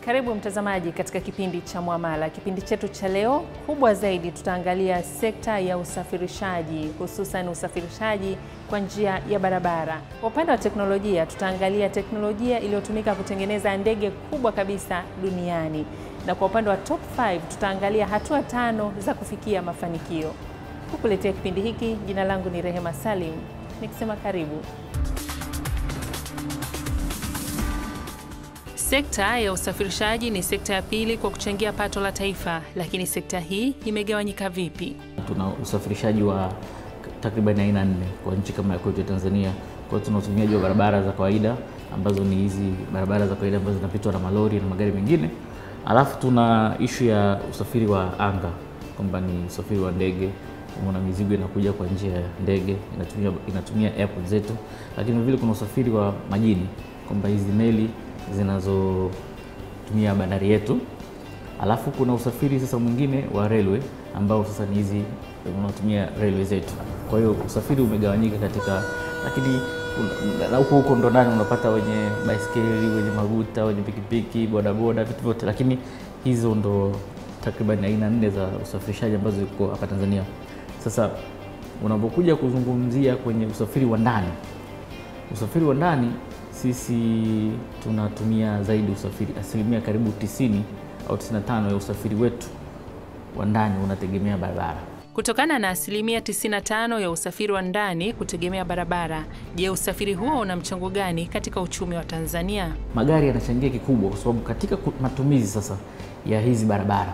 Karibu mtazamaji katika kipindi cha Muamala. Kipindi chetu cha leo kubwa zaidi tutaangalia sekta ya usafirishaji, hususan usafirishaji kwa njia ya barabara. Kwa upande wa teknolojia tutaangalia teknolojia iliyotumika kutengeneza ndege kubwa kabisa duniani. Na kwa upande wa top 5 tutaangalia hatua 5 za kufikia mafanikio. Kukuletea kipindi hiki, jina langu ni Rehema Salim, nikisema karibu. Sekta ya usafirishaji ni sekta ya pili kwa kuchangia pato la taifa, lakini sekta hii imegawanyika vipi? Tuna usafirishaji wa takriban aina 4 kwa nchi kama ya kwetu Tanzania. Kwa hiyo tuna utumiaji wa barabara za kawaida ambazo ni hizi barabara za kawaida ambazo zinapitwa na malori na magari mengine. Alafu tuna issue ya usafiri wa anga, kwamba ni usafiri wa ndege, kuna mizigo inakuja kwa njia ya ndege, inatumia airport zetu. Lakini vile kuna usafiri wa majini, kwamba hizi meli zinazotumia bandari yetu. Alafu kuna usafiri sasa mwingine wa railway ambao sasa ni hizi unatumia railway zetu. Kwa hiyo usafiri umegawanyika katika, lakini na huko ndo ndani unapata wenye baiskeli, wenye maguta, wenye pikipiki, bodaboda, vitu vyote. Lakini hizo ndo takriban aina 4 za usafirishaji ambazo ziko hapa Tanzania. Sasa unapokuja kuzungumzia kwenye usafiri wa ndani, sisi tunatumia zaidi usafiri, asilimia karibu 90 au 95 ya usafiri wetu wa ndani unategemea barabara. Kutokana na asilimia 95 ya usafiri wa ndani kutegemea barabara, je, usafiri huo una mchango gani katika uchumi wa Tanzania? Magari yanachangia kikubwa, kwa sababu katika matumizi sasa ya hizi barabara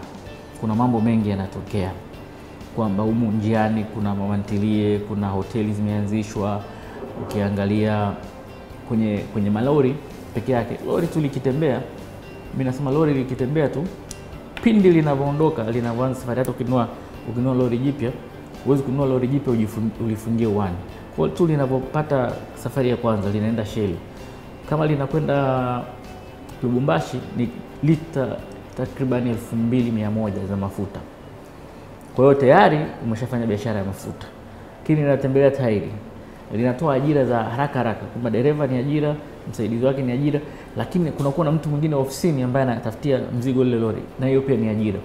kuna mambo mengi yanatokea, kwamba humu njiani kuna mamantilie, kuna hoteli zimeanzishwa. Ukiangalia kwenye malori peke yake, lori tu likitembea, mimi nasema lori likitembea tu, pindi linavyoondoka, linavyoanza safari yake, ukinunua lori jipya, huwezi kununua lori jipya ulifungie uani. Kwa tu linapopata safari ya kwanza linaenda Shell, kama linakwenda Lubumbashi ni lita takriban 2100 za mafuta. Kwa hiyo tayari umeshafanya biashara ya mafuta. Lakini linatembelea tairi, linatoa ajira za haraka, kwamba dereva ni ajira, msaidizi wake ni ajira, lakini kunakuwa na mtu mwingine ofisini ambaye anatafutia mzigo ile lori, na hiyo pia ni ajira.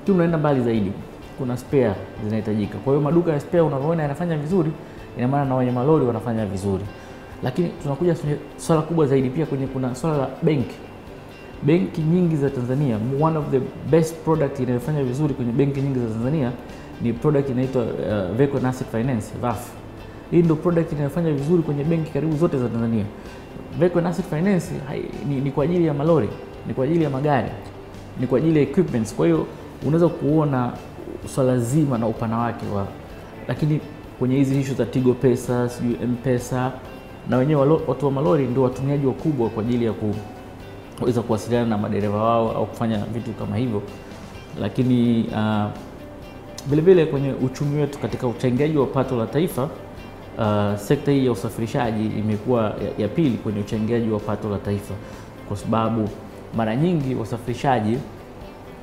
Tunaenda mbali zaidi, kuna spare zinahitajika. Kwa hiyo maduka ya spare unaona yanafanya vizuri, ina maana na wenye malori wanafanya vizuri. Lakini tunakuja swala kubwa zaidi pia kuna swala la benki. Benki nyingi za Tanzania, one of the best product inayofanya vizuri kwenye benki nyingi za Tanzania ni product inaitwa Vehicle and Asset Finance, VAF. Hii ndio product inayofanya vizuri kwenye benki karibu zote za Tanzania. Vehicle and Asset Finance ni kwa ajili ya malori, ni kwa ajili ya magari, ni kwa ajili ya equipments. Kwa hiyo unaweza kuona swala zima na upana wake lakini kwenye hizi issue za Tigo Pesa, M-Pesa, na wenyewe watu wa malori ndio watumiaji wakubwa kwa ajili ya kuweza kuwasiliana na madereva wao au kufanya vitu kama hivyo. Lakini vile vile kwenye uchumi wetu, katika uchangiaji wa pato la taifa, sekta hii ya usafirishaji imekuwa ya pili kwenye uchangiaji wa pato la taifa, kwa sababu mara nyingi wasafirishaji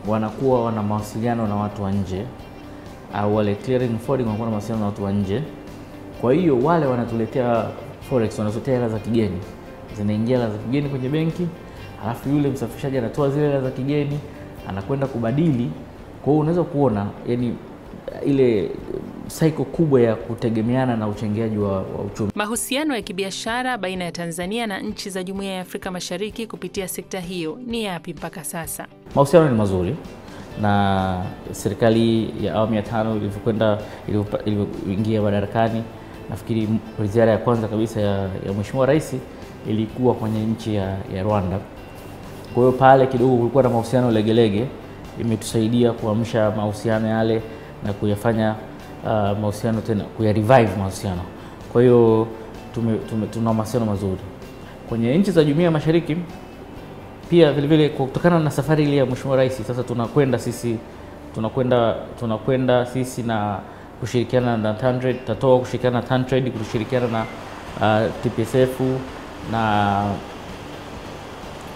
wanakuwa wana mawasiliano na watu wa nje, au wale clearing forwarding wanakuwa na mawasiliano na watu wa nje. Kwa hiyo wale wanatuletea forex, wanatuletea hela za kigeni, zinaingia hela za kigeni kwenye benki, alafu yule msafirishaji anatoa zile hela za kigeni, anakwenda kubadili. Kwa hiyo unaweza kuona yani ile cycle kubwa ya kutegemeana na uchangiaji wa uchumi. Mahusiano ya kibiashara baina ya Tanzania na nchi za Jumuiya ya Afrika Mashariki kupitia sekta hiyo ni yapi mpaka sasa? Mahusiano ni mazuri, na serikali ya awamu ya 5 ilivyoingia madarakani, nafikiri ziara ya kwanza kabisa ya Mheshimiwa Rais ilikuwa kwenye nchi ya Rwanda. Kwa hiyo pale kidogo kulikuwa na mahusiano legelege, imetusaidia kuamsha mahusiano yale na kuyafanya mahusiano tena, revive mahusiano. Kwa hiyo tuna mahusiano mazuri kwenye nchi za Jumuiya ya Mashariki. Pia vile vile kutokana na safari ile ya Mheshimiwa Rais, sasa tunakwenda sisi na kushirikiana na TanTrade, kushirikiana na TanTrade, kushirikiana na TPSF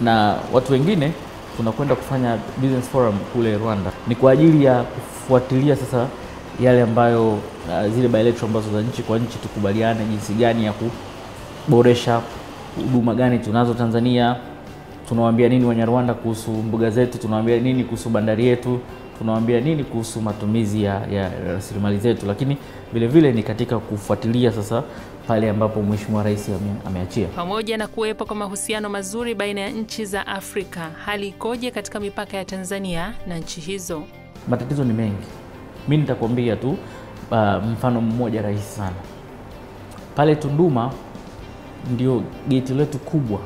na watu wengine, tunakwenda kufanya business forum kule Rwanda. Ni kwa ajili ya kufuatilia sasa yale ambayo zile bilateral ambazo za nchi kwa nchi tukubaliane jinsi gani ya kuboresha huduma gani tunazo Tanzania, Tunawaambia nini Wanyarwanda kuhusu mbuga zetu, tunawaambia nini kuhusu bandari yetu, tunawaambia nini kuhusu matumizi ya rasilimali zetu, lakini vile vile ni katika kufuatilia sasa pale ambapo Mheshimiwa Rais ameachia. Pamoja na kuwepo kwa mahusiano mazuri baina ya nchi za Afrika, hali ikoje katika mipaka ya Tanzania na nchi hizo? Matatizo ni mengi. Mimi nitakwambia tu mfano mmoja rahisi sana. Pale Tunduma ndio geti letu kubwa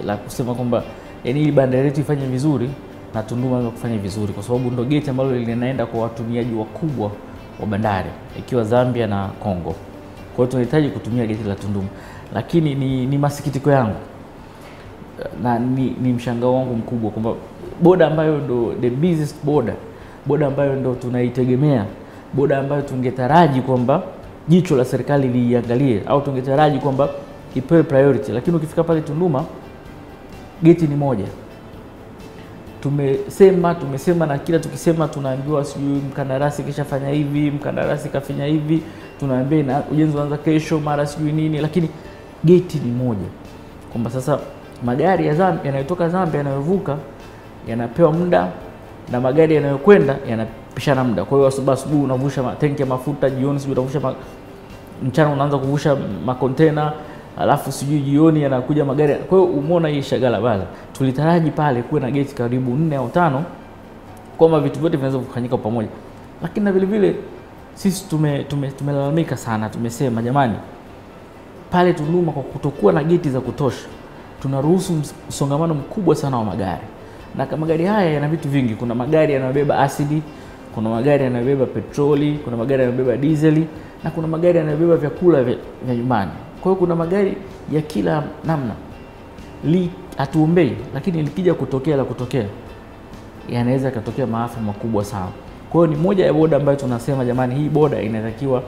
la kusema kwamba yani ili bandari yetu ifanye vizuri na Tunduma iweze kufanya vizuri, kwa sababu ndio geti ambalo linaenda kwa watumiaji wakubwa wa bandari ikiwa Zambia na Kongo. Kwa hiyo tunahitaji kutumia geti la Tunduma. Lakini ni masikitiko yangu na ni mshangao wangu mkubwa kwamba boda ambayo ndo the busiest boda ambayo ndo tunaitegemea, boda ambayo tungetaraji kwamba jicho la serikali liangalie au tungetaraji kwamba ipewe priority, lakini ukifika pale Tunduma geti ni moja. Tumesema na kila tukisema tunaambiwa sijui mkandarasi kishafanya hivi, mkandarasi kafanya hivi, tunaambia na ujenzi unaanza kesho, mara sijui nini, lakini geti ni moja. Kwamba sasa magari ya Zambia yanayotoka Zambia yanayovuka yanapewa muda na magari yanayokwenda yanapishana muda. Kwa hiyo asubuhi unavusha tanki ya mafuta, jioni sijui unavusha mchana unaanza kuvusha makontena, alafu sijui jioni yanakuja magari. Kwa hiyo umeona hii shagala bala. Tulitaraji pale kuwe na geti karibu 4 au 5 kwamba vitu vyote vinaweza kufanyika pamoja. Lakini na vile vile sisi tumelalamika sana, tumesema jamani, pale Tunduma kwa kutokuwa na geti za kutosha tunaruhusu msongamano mkubwa sana wa magari. Na kama magari haya yana vitu vingi, kuna magari yanayobeba asidi, kuna magari yanayobeba petroli, kuna magari yanayobeba diesel, na kuna magari yanayobeba vyakula vya nyumbani. Kwa hiyo kuna magari ya kila namna. Hatuombei, lakini likija kutokea yanaweza katokea maafa makubwa sana. Kwa hiyo ni moja ya boda ambayo tunasema jamani, hii boda inatakiwa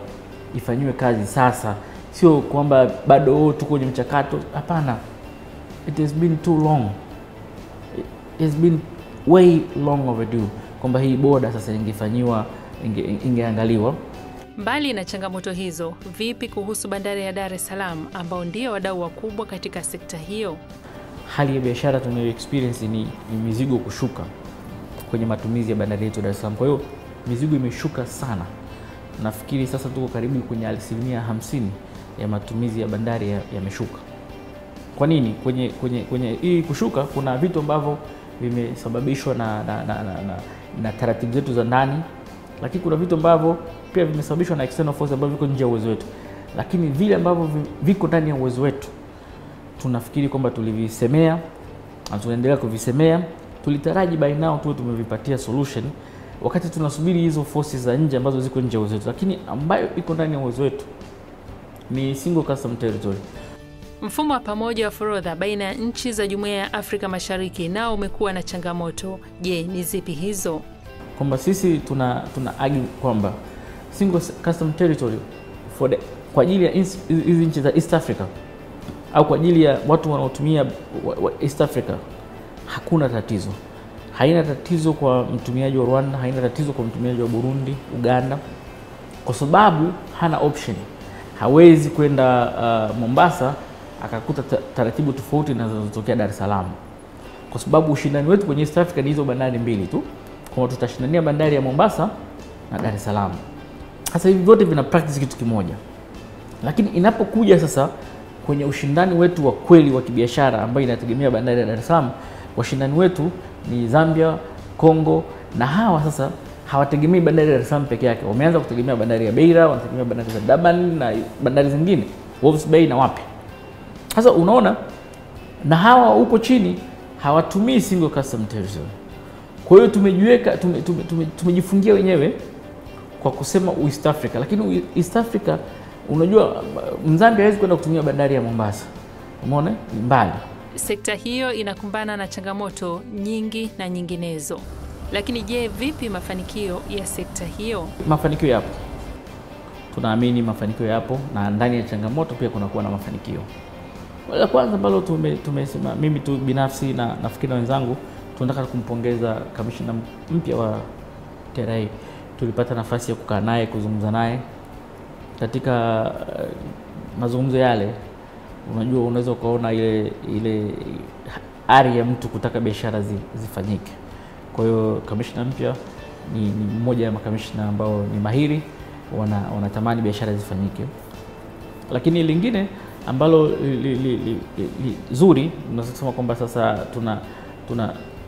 ifanywe kazi sasa, sio kwamba bado tuko kwenye mchakato. Hapana, it has been too long, it has been way long overdue kwamba hii boda sasa ingeangaliwa. Mbali na changamoto hizo, vipi kuhusu bandari ya Dar es Salaam ambao ndio wadau wakubwa katika sekta hiyo? Hali ya biashara tunayo experience ni mizigo kushuka kwenye matumizi ya bandari yetu Dar es Salaam. Kwa hiyo mizigo imeshuka sana. Nafikiri sasa tuko karibu kwenye 50% ya matumizi ya bandari yameshuka. Kwa nini? Kwenye hii kushuka kuna vitu ambavyo vimesababishwa na taratibu zetu za ndani, lakini kuna vitu ambavyo pia vimesababishwa na external force ambavyo viko nje ya uwezo wetu. Lakini vile ambavyo viko ndani ya uwezo wetu tunafikiri kwamba tulivisemea na tunaendelea kuvisemea. Tulitaraji by now tuwe tumevipatia solution wakati tunasubiri hizo forces za nje ambazo ziko nje ya uwezo wetu, lakini ambayo iko ndani ya uwezo wetu ni single custom territory. Mfumo wa pamoja wa forodha baina ya nchi za Jumuiya ya Afrika Mashariki nao umekuwa na changamoto. Je, ni zipi hizo? Kwamba sisi tuna argue kwamba single custom territory kwa ajili ya hizi nchi za East Africa au kwa ajili ya watu wanaotumia East Africa hakuna tatizo. Haina tatizo kwa mtumiaji wa Rwanda, haina tatizo kwa mtumiaji wa Burundi, Uganda, kwa sababu hana option. Hawezi kwenda Mombasa akakuta taratibu tofauti na zinazotokea Dar es Salaam. Kwa sababu ushindani wetu kwenye East Africa ni hizo bandari mbili tu. Kwa tutashindania bandari ya Mombasa na Dar es Salaam. Sasa hivi vyote vina practice kitu kimoja. Lakini inapokuja sasa kwenye ushindani wetu wa kweli wa kibiashara ambayo inategemea bandari ya Dar es Salaam, washindani wetu ni Zambia, Kongo, na hawa sasa hawategemei bandari ya Dar es Salaam peke yake. Wameanza kutegemea bandari ya Beira, wanategemea bandari za Durban na bandari zingine, Walvis Bay na wapi. Sasa unaona, na hawa huko chini hawatumii single custom territory. Kwa hiyo tumejifungia wenyewe kwa kusema East Africa, lakini East Africa unajua Mzambia hawezi kwenda kutumia bandari ya Mombasa. Umeona? Ni mbali. Sekta hiyo inakumbana na changamoto nyingi na nyinginezo. Lakini je, vipi mafanikio ya sekta hiyo? Mafanikio yapo. Tunaamini mafanikio yapo, na ndani ya changamoto pia kuna kuwa na mafanikio. La kwanza ambalo tumesema mimi tu binafsi na nafikiri na wenzangu tunataka kumpongeza kamishna mpya wa TRA. Tulipata nafasi ya kukaa naye, kuzungumza naye. Katika mazungumzo yale unajua unaweza kuona ile ari ya mtu kutaka biashara zifanyike. Kwa hiyo kamishna mpya ni mmoja ya makamishna ambao ni mahiri, wanatamani biashara zifanyike. Lakini lingine ambalo zuri, tunaweza kusema kwamba sasa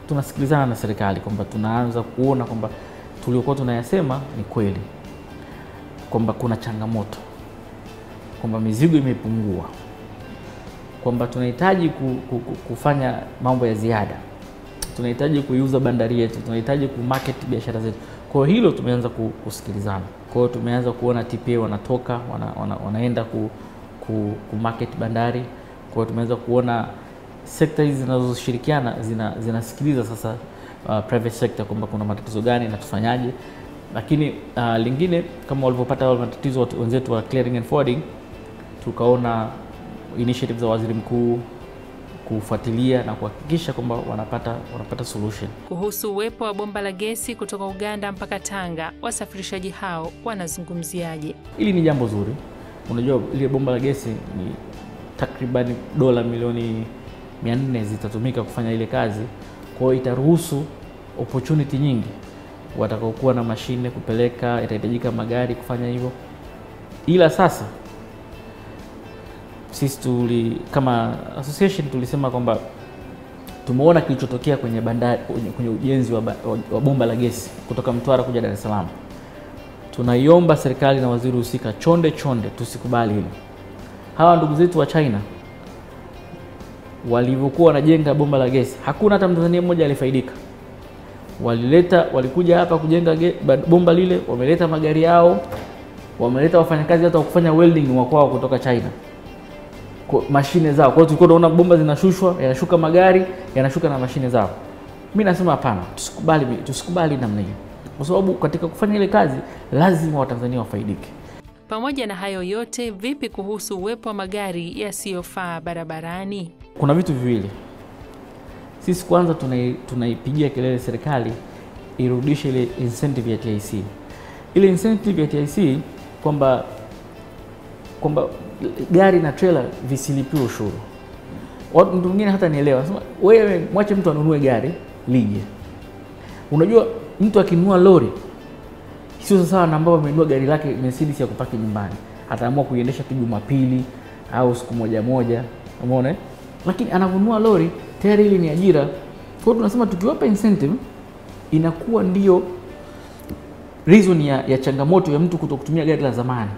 tunasikilizana na serikali, kwamba tunaanza kuona kwamba tuliokuwa tunayasema ni kweli, kwamba kuna changamoto, kwamba mizigo imepungua, kwamba tunahitaji kufanya mambo ya ziada, tunahitaji kuiuza bandari yetu, tunahitaji kumarket biashara zetu. Kwa hilo tumeanza kusikilizana. Kwa hiyo tumeanza kuona TPA wanatoka wanaenda kumarket bandari. Kwa hiyo tumeanza kuona sekta hizi zinazoshirikiana zinasikiliza sasa private sector kwamba kuna matatizo gani na tufanyaje. Lakini lingine, kama walivyopata wale matatizo wenzetu wa clearing and forwarding, tukaona initiatives za waziri mkuu kufuatilia na kuhakikisha kwamba wanapata solution. Kuhusu uwepo wa bomba la gesi kutoka Uganda mpaka Tanga, wasafirishaji hao wanazungumziaje? Hili ni jambo zuri. Unajua ile bomba la gesi ni takriban dola milioni 400 zitatumika kufanya ile kazi. Kwa hiyo itaruhusu opportunity nyingi. Watakaokuwa na mashine kupeleka, itahitajika magari kufanya hivyo. Ila sasa sisi kama association tulisema kwamba tumeona kilichotokea kwenye bandari, kwenye ujenzi wa bomba la gesi kutoka Mtwara kuja Dar es Salaam. Tunaiomba serikali na waziri husika chonde tusikubali hilo. Hawa ndugu zetu wa China walivyokuwa wanajenga bomba la gesi, hakuna hata Mtanzania mmoja alifaidika. Walikuja hapa kujenga bomba lile, wameleta magari yao, wameleta wafanyakazi hata kufanya welding wa kwao kutoka China. Kwa mashine zao. Kwa hiyo tulikuwa tunaona bomba zinashushwa, yanashuka magari, yanashuka na mashine zao. Mimi nasema hapana, tusikubali namna hiyo. Kwa sababu katika kufanya ile kazi lazima Watanzania wafaidike. Pamoja na hayo yote, vipi kuhusu uwepo wa magari yasiyofaa barabarani? Kuna vitu viwili. Sisi kwanza tunaipigia kelele serikali irudishe ile incentive ya TIC. Ile incentive ya TIC kwamba gari na trailer visilipiwe ushuru. Mtu mwingine hata nielewa, nasema wewe mwache mtu anunue gari lije. Unajua mtu akinunua lori sio sawa na ambao amenunua gari lake Mercedes ya kupaki nyumbani. Ataamua kuiendesha tu Jumapili au siku moja. Umeona? Lakini anavunua lori tayari ile ni ajira. Kwa hiyo tunasema tukiwapa incentive inakuwa ndio reason ya changamoto ya mtu kutokutumia gari la zamani.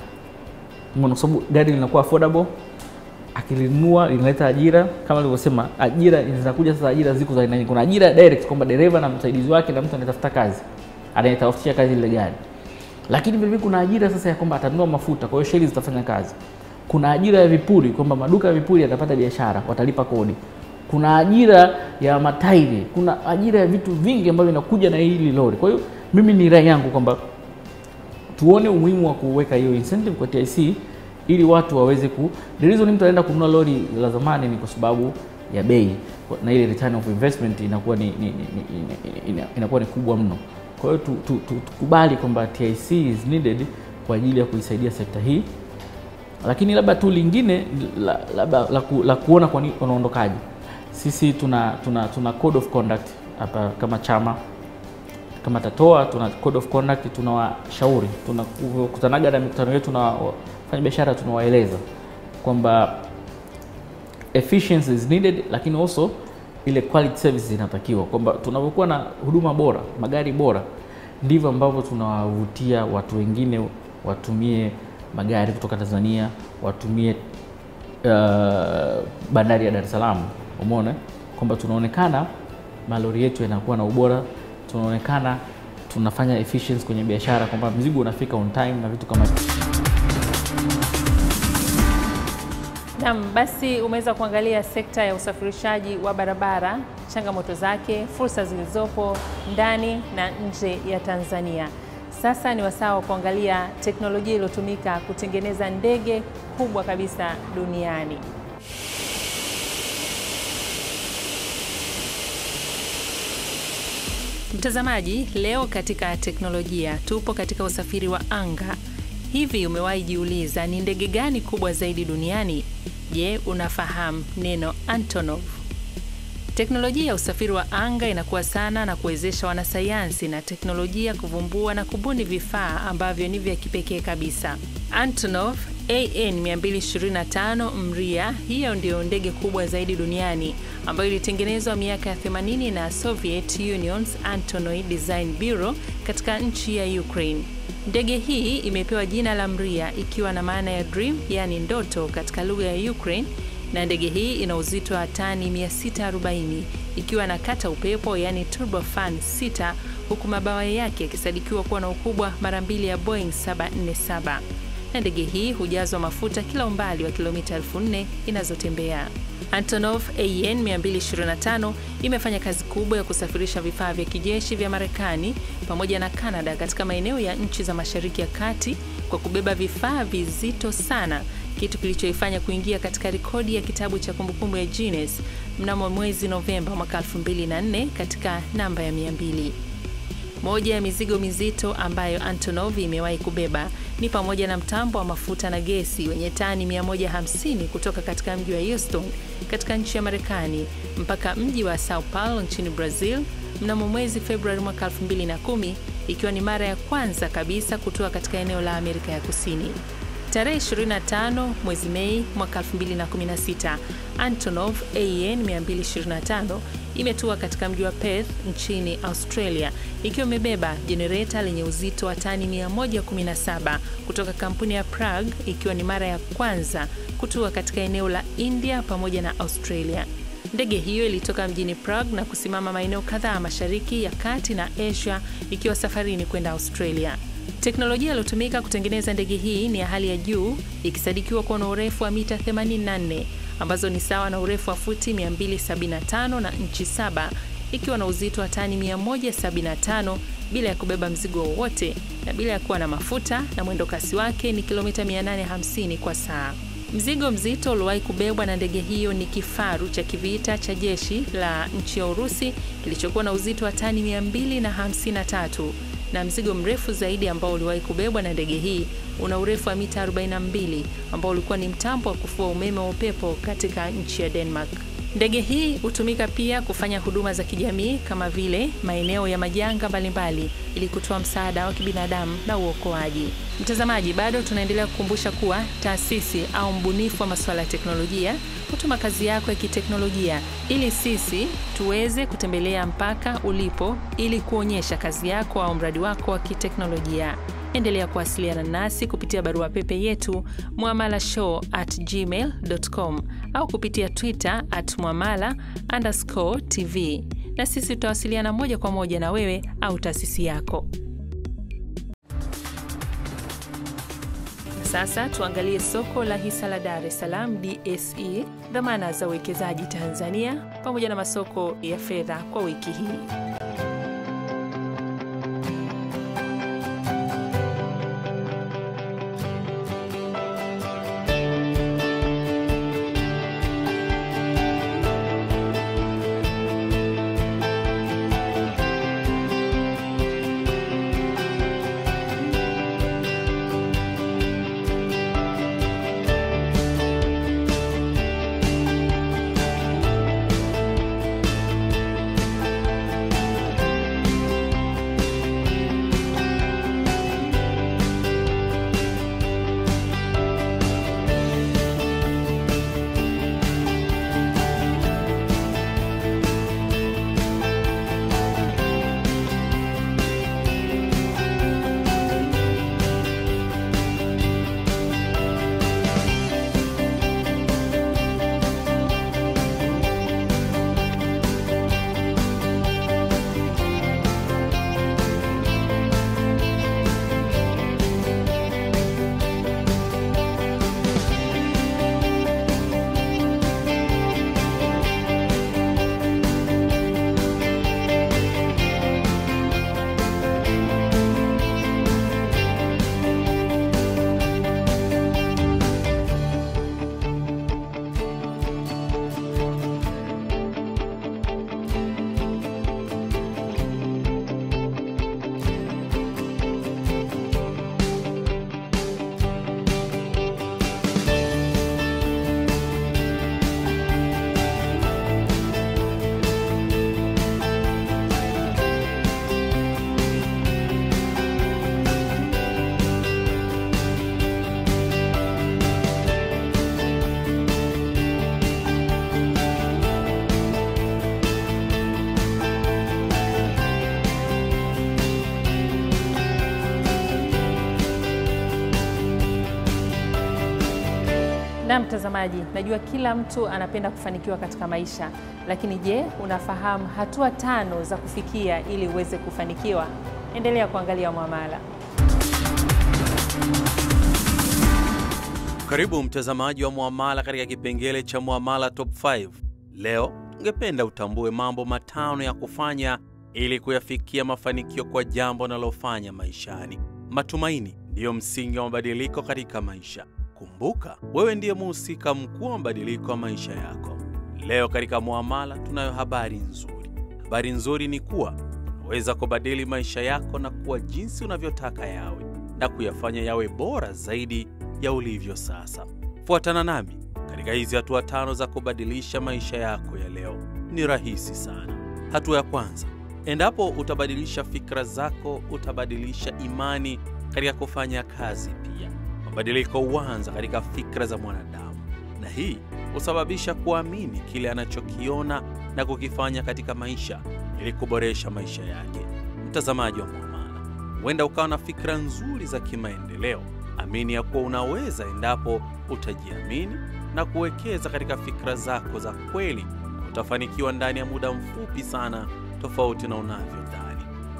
Kwa sababu gari linakuwa affordable, akilinunua linaleta ajira. Kama nilivyosema, ajira zinakuja sasa, ajira ziko za aina nyingi. Kuna ajira direct kwamba dereva na msaidizi wake na mtu anatafuta kazi, anayetafutia kazi ile gari. Lakini vile kuna ajira sasa ya kwamba atanunua mafuta, kwa hiyo sheli zitafanya kazi. Kuna ajira ya vipuri, kwamba maduka ya vipuri yatapata biashara, watalipa kodi. Kuna ajira ya matairi, kuna ajira ya vitu vingi ambavyo vinakuja na hili lori. Kwa hiyo mimi ni rai yangu kwamba tuone umuhimu wa kuweka hiyo incentive kwa TIC ili watu waweze the reason mtu anaenda kununua lori la zamani ni kwa sababu ya bei, na ile return of investment inakuwa ni kubwa mno. Kwa hiyo tukubali kwamba TIC is needed kwa ajili ya kuisaidia sekta hii. Lakini labda tu lingine la kuona kwa nini unaondokaje. Sisi tuna code of conduct hapa kama chama. Kama TATOA tuna code of conduct, tunawashauri, tunakutanaga na mikutano yetu na wafanya biashara, tunawaeleza kwamba efficiency is needed, lakini also ile quality service inatakiwa, kwamba tunapokuwa na huduma bora, magari bora, ndivyo ambavyo tunawavutia watu wengine watumie magari kutoka Tanzania, watumie bandari ya Dar es Salaam. Umeona kwamba tunaonekana malori yetu yanakuwa na ubora, tunaonekana tunafanya efficiency kwenye biashara, kwamba mzigo unafika on time na vitu kama hivyo. Naam, basi umeweza kuangalia sekta ya usafirishaji wa barabara, changamoto zake, fursa zilizopo ndani na nje ya Tanzania. Sasa ni wasaa wa kuangalia teknolojia iliyotumika kutengeneza ndege kubwa kabisa duniani. Mtazamaji, leo katika teknolojia tupo katika usafiri wa anga. Hivi umewahi jiuliza ni ndege gani kubwa zaidi duniani? Je, unafahamu neno Antonov? Teknolojia ya usafiri wa anga inakuwa sana na kuwezesha wanasayansi na teknolojia kuvumbua na kubuni vifaa ambavyo ni vya kipekee kabisa. Antonov AN-225 Mriya, hiyo ndio ndege kubwa zaidi duniani ambayo ilitengenezwa miaka ya 80 na Soviet Union's Antonoy Design Bureau katika nchi ya Ukraine. Ndege hii imepewa jina la Mriya ikiwa na maana ya dream, yani ndoto katika lugha ya Ukraine, na ndege hii ina uzito wa tani 640 ikiwa na kata upepo, yani turbofan 6, huku mabawa yake yakisadikiwa kuwa na ukubwa mara 2 ya Boeing 747. Na ndege hii hujazwa mafuta kila umbali wa kilomita 4,000 inazotembea. Antonov AN-225 imefanya kazi kubwa ya kusafirisha vifaa vya kijeshi vya Marekani pamoja na Canada katika maeneo ya nchi za Mashariki ya Kati kwa kubeba vifaa vizito sana, kitu kilichoifanya kuingia katika rekodi ya kitabu cha kumbukumbu ya Guinness mnamo mwezi Novemba mwaka 2004 katika namba ya 200. Moja ya mizigo mizito ambayo Antonov imewahi kubeba ni pamoja na mtambo wa mafuta na gesi wenye tani 150 kutoka katika mji wa Houston katika nchi ya Marekani mpaka mji wa Sao Paulo nchini Brazil mnamo mwezi Februari mwaka 2010, ikiwa ni mara ya kwanza kabisa kutoka katika eneo la Amerika ya Kusini. Tarehe 25 mwezi Mei mwaka 2016, Antonov AN-225 imetua katika mji wa Perth nchini Australia ikiwa imebeba jenereta lenye uzito wa tani 117 kutoka kampuni ya Prague, ikiwa ni mara ya kwanza kutua katika eneo la India pamoja na Australia. Ndege hiyo ilitoka mjini Prague na kusimama maeneo kadhaa Mashariki ya Kati na Asia ikiwa safarini kwenda Australia. Teknolojia iliyotumika kutengeneza ndege hii ni ya hali ya juu, ikisadikiwa kuwa na urefu wa mita 84 ambazo ni sawa na urefu wa futi 275 na inchi 7, ikiwa na uzito wa tani 175 bila ya kubeba mzigo wowote na bila ya kuwa na mafuta, na mwendo kasi wake ni kilomita 850 kwa saa. Mzigo mzito uliowahi kubebwa na ndege hiyo ni kifaru cha kivita cha jeshi la nchi ya Urusi kilichokuwa na uzito wa tani 253, na mzigo mrefu zaidi ambao uliwahi kubebwa na ndege hii una urefu wa mita 42 ambao ulikuwa ni mtambo wa kufua umeme wa upepo katika nchi ya Denmark. Ndege hii hutumika pia kufanya huduma za kijamii kama vile maeneo ya majanga mbalimbali ili kutoa msaada wa kibinadamu na uokoaji. Mtazamaji, bado tunaendelea kukumbusha kuwa taasisi au mbunifu wa masuala ya teknolojia hutuma kazi yako ya kiteknolojia ili sisi tuweze kutembelea mpaka ulipo ili kuonyesha kazi yako au mradi wako wa kiteknolojia. Endelea kuwasiliana nasi kupitia barua pepe yetu muamalashow@gmail.com au kupitia Twitter @muamala_TV, na sisi tutawasiliana moja kwa moja na wewe au taasisi yako. Sasa tuangalie soko la hisa la Dar es Salaam DSE, dhamana za uwekezaji Tanzania, pamoja na masoko ya fedha kwa wiki hii. Na mtazamaji, najua kila mtu anapenda kufanikiwa katika maisha, lakini je, unafahamu hatua 5 za kufikia ili uweze kufanikiwa? Endelea kuangalia Muamala. Karibu mtazamaji wa Muamala katika kipengele cha Muamala Top 5. Leo tungependa utambue mambo 5 ya kufanya ili kuyafikia mafanikio kwa jambo unalofanya maishani. Matumaini ndiyo msingi wa mabadiliko katika maisha. Kumbuka, wewe ndiye mhusika mkuu wa mabadiliko ya maisha yako. Leo katika Muamala tunayo habari nzuri. Habari nzuri ni kuwa unaweza kubadili maisha yako na kuwa jinsi unavyotaka yawe na kuyafanya yawe bora zaidi ya ulivyo sasa. Fuatana nami katika hizi hatua 5 za kubadilisha maisha yako ya leo. Ni rahisi sana. Hatua ya kwanza, endapo utabadilisha fikra zako, utabadilisha imani katika kufanya kazi pia. Mabadiliko huanza katika fikra za mwanadamu, na hii husababisha kuamini kile anachokiona na kukifanya katika maisha ili kuboresha maisha yake. Mtazamaji wa Muamala, huenda ukawa na fikra nzuri za kimaendeleo. Amini ya kuwa unaweza endapo utajiamini na kuwekeza katika fikra zako za kweli. Utafanikiwa ndani ya muda mfupi sana, tofauti na unavyodhani.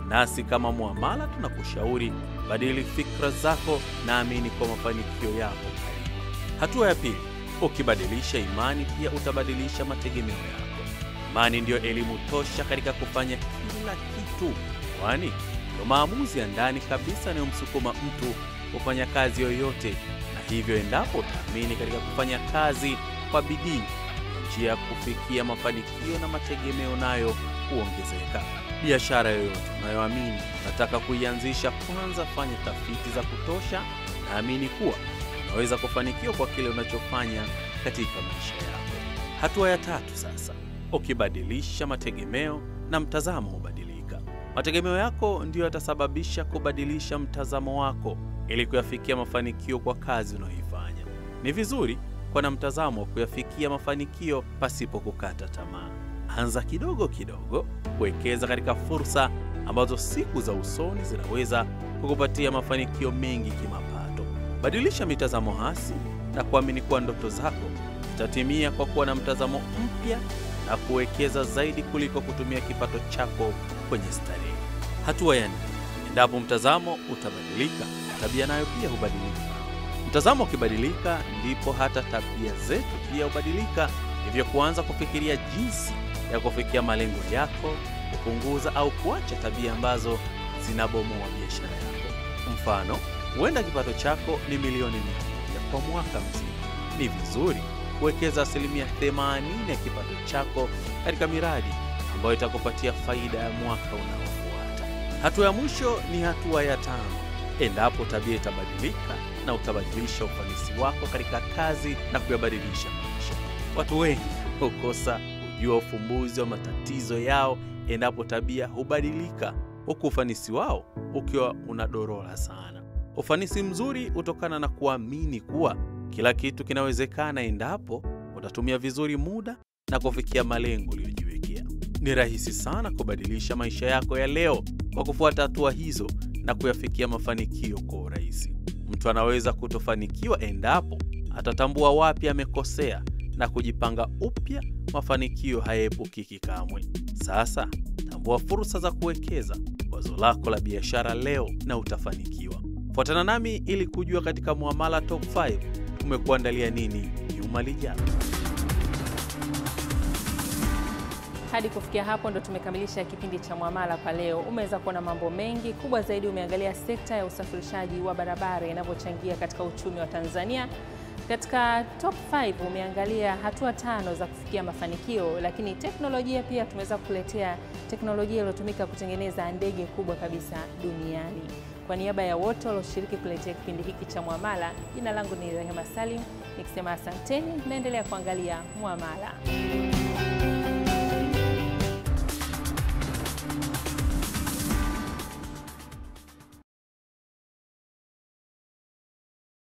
Nasi kama Muamala tunakushauri badili fikra zako na amini kwa mafanikio yako karibu. Hatua ya pili, ukibadilisha imani pia utabadilisha mategemeo yako. Imani ndiyo elimu tosha katika kufanya kila kitu, kwani ndio maamuzi ya ndani kabisa yanayomsukuma mtu kufanya kazi yoyote. Na hivyo endapo utaamini katika kufanya kazi kwa bidii, njia ya kufikia mafanikio na mategemeo nayo huongezeka. Biashara yoyote unayoamini unataka kuianzisha, kwanza fanya tafiti za kutosha na amini kuwa unaweza kufanikiwa kwa kile unachofanya katika maisha yako. Hatua ya 3 sasa, ukibadilisha mategemeo na mtazamo hubadilika. Mategemeo yako ndiyo yatasababisha kubadilisha mtazamo wako ili kuyafikia mafanikio kwa kazi unayoifanya. Ni vizuri kuwa na mtazamo wa kuyafikia mafanikio pasipo kukata tamaa. Anza kidogo kidogo, kuwekeza katika fursa ambazo siku za usoni zinaweza kukupatia mafanikio mengi kimapato. Badilisha mitazamo hasi na kuamini kuwa ndoto zako zitatimia kwa kuwa na mtazamo mpya na kuwekeza zaidi kuliko kutumia kipato chako kwenye starehe. Hatua ya 4, endapo mtazamo utabadilika, tabia nayo pia hubadilika. Mtazamo ukibadilika, ndipo hata tabia zetu pia hubadilika. Hivyo kuanza kufikiria jinsi ya kufikia malengo yako, kupunguza au kuacha tabia ambazo zinabomoa biashara yako. Mfano, huenda kipato chako ni milioni 100 kwa mwaka mzima. Ni vizuri kuwekeza 80% ya kipato chako katika miradi ambayo itakupatia faida ya mwaka unaofuata. Hatua ya mwisho ni hatua ya 5. Endapo tabia itabadilika na utabadilisha ufanisi wako katika kazi na kuyabadilisha maisha. Watu wengi hukosa kujua ufumbuzi wa matatizo yao endapo tabia hubadilika, huku ufanisi wao ukiwa unadorora sana. Ufanisi mzuri hutokana na kuamini kuwa kila kitu kinawezekana endapo utatumia vizuri muda na kufikia malengo uliyojiwekea. Ni rahisi sana kubadilisha maisha yako ya leo kwa kufuata hatua hizo na kuyafikia mafanikio kwa urahisi. Mtu anaweza kutofanikiwa endapo atatambua wapi amekosea na kujipanga upya. Mafanikio hayaepukiki kamwe. Sasa tambua fursa za kuwekeza wazo lako la biashara leo na utafanikiwa. Fuatana nami ili kujua katika Muamala Top 5 tumekuandalia nini juma lijalo. Hadi kufikia hapo ndo tumekamilisha kipindi cha Muamala kwa leo. Umeweza kuona mambo mengi. Kubwa zaidi umeangalia sekta ya usafirishaji wa barabara inavyochangia katika uchumi wa Tanzania. Katika Top 5 umeangalia hatua 5 za kufikia mafanikio, lakini teknolojia pia tumeweza kukuletea teknolojia iliyotumika kutengeneza ndege kubwa kabisa duniani. Kwa niaba ya wote walioshiriki kuletea kipindi hiki cha Muamala, jina langu ni Rehema Salim, nikisema asanteni, naendelea kuangalia Muamala.